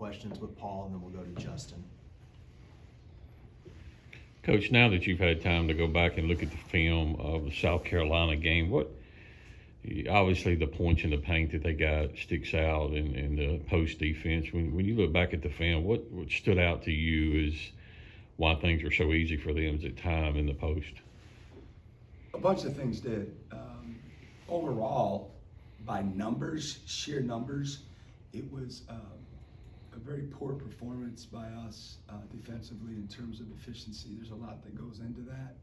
questions with Paul, and then we'll go to Justin. Coach, now that you've had time to go back and look at the film of the South Carolina game, obviously the points in the paint that they got sticks out in the post defense. When you look back at the film, what stood out to you as why things were so easy for them at time in the post? A bunch of things did. Overall, by numbers, sheer numbers, it was a very poor performance by us defensively in terms of efficiency. There's a lot that goes into that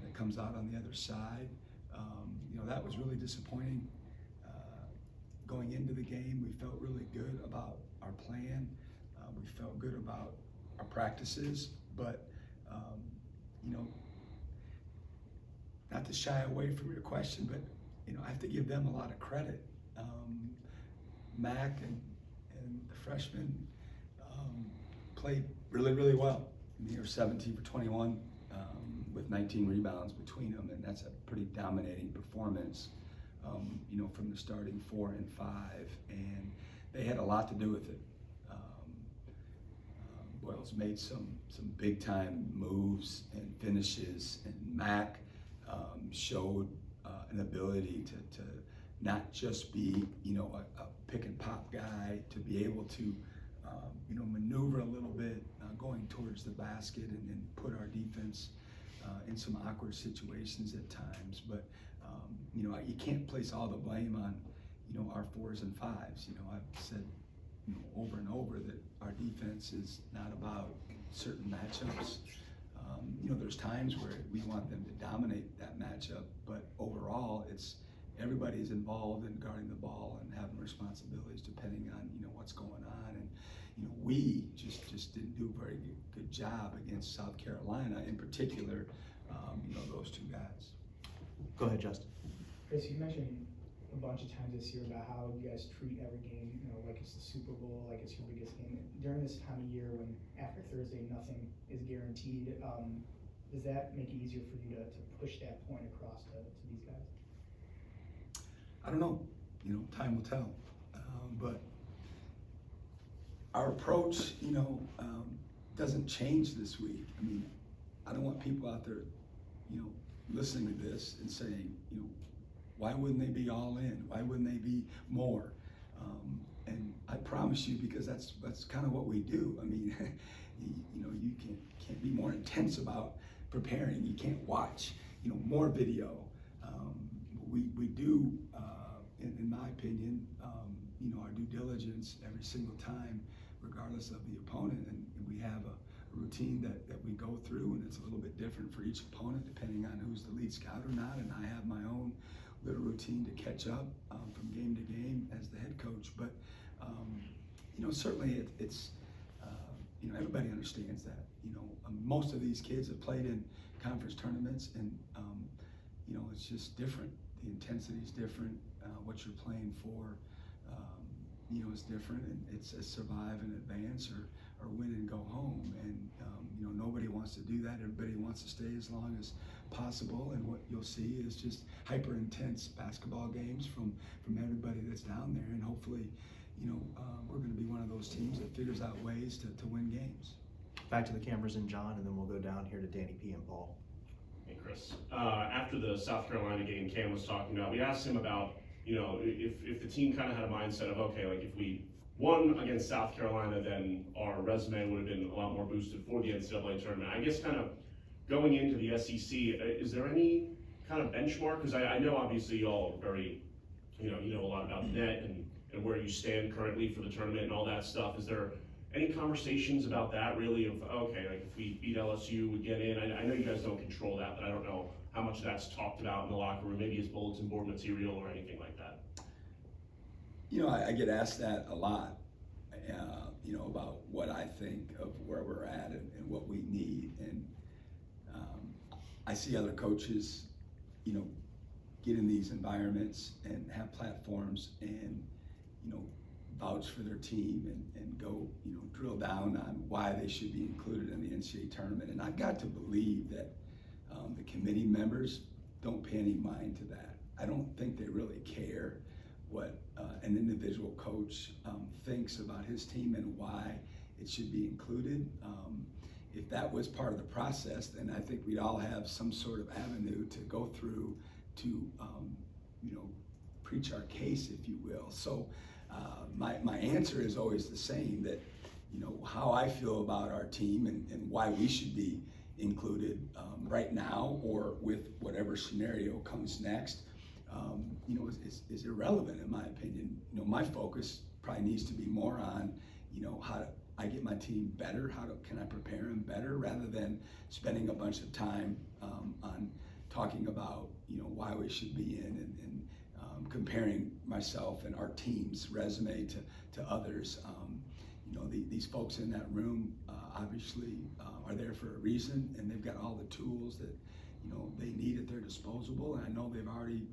that comes out on the other side. That was really disappointing. Going into the game, we felt really good about our plan. We felt good about our practices, but not to shy away from your question, but I have to give them a lot of credit. Mac and the freshmen played really, really well. They were 17 for 21 with 19 rebounds between them, and that's a pretty dominating performance. From the starting 4 and 5, and they had a lot to do with it. Boyles made some big time moves and finishes, and Mac showed an ability to not just be a pick and pop guy, to be able to maneuver a little bit going towards the basket and put our defense in some awkward situations at times. But you can't place all the blame on our 4s and 5s. I've said over and over that our defense is not about certain matchups. There's times where we want them to dominate that matchup, but overall, it's everybody's involved in guarding the ball and having responsibilities depending on what's going on. And we just didn't do a very good job against South Carolina, in particular. Those two guys. Go ahead, Justin. Chris, you mentioned a bunch of times this year about how you guys treat every game, like it's the Super Bowl, like it's your biggest game. During this time of year when after Thursday nothing is guaranteed, does that make it easier for you to push that point across to these guys? I don't know. Time will tell. But our approach, doesn't change this week. I mean, I don't want people out there, listening to this and saying, why wouldn't they be all in? Why wouldn't they be more? And I promise you, because that's kind of what we do. I mean, you can't be more intense about preparing. You can't watch, more video. We do, in my opinion, our due diligence every single time, regardless of the opponent, and we have a routine that we go through, and it's a little bit different for each opponent depending on who's the lead scout or not. And I have my own little routine to catch up from game to game as the head coach. But certainly it's everybody understands that. Most of these kids have played in conference tournaments, and it's just different. The intensity is different. What you're playing for, is different, and it's a survive and advance or win and go home. And nobody wants to do that. Everybody wants to stay as long as possible. And what you'll see is just hyper intense basketball games from everybody that's down there. And hopefully, we're going to be one of those teams that figures out ways to win games. Back to the cameras and John, and then we'll go down here to Danny P. and Paul. Hey, Chris. After the South Carolina game Cam was talking about, we asked him about, if the team kind of had a mindset of, okay, like if we won against South Carolina, then our resume would have been a lot more boosted for the NCAA tournament. I guess kind of going into the SEC, is there any kind of benchmark? Because I know obviously y'all are very, you know a lot about the net and where you stand currently for the tournament and all that stuff. Is there any conversations about that really of, okay, like if we beat LSU, we get in? I know you guys don't control that, but I don't know how much that's talked about in the locker room, maybe as bulletin board material or anything like that. I get asked that a lot, about what I think of where we're at and what we need. And I see other coaches, get in these environments and have platforms and, vouch for their team and go, drill down on why they should be included in the NCAA tournament. And I've got to believe that the committee members don't pay any mind to that. I don't think they really care what an individual coach thinks about his team and why it should be included. If that was part of the process, then I think we'd all have some sort of avenue to go through to, preach our case, if you will. So my answer is always the same, that, how I feel about our team and why we should be included right now or with whatever scenario comes next, is irrelevant in my opinion. My focus probably needs to be more on, how I get my team better, can I prepare them better, rather than spending a bunch of time on talking about, why we should be in and comparing myself and our team's resume to others. These folks in that room obviously are there for a reason, and they've got all the tools that they need at their disposal. And I know they've already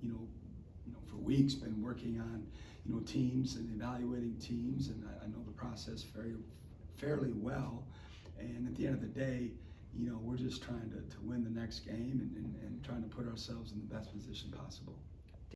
for weeks been working on teams and evaluating teams, and I know the process fairly well. And at the end of the day, we're just trying to win the next game and trying to put ourselves in the best position possible.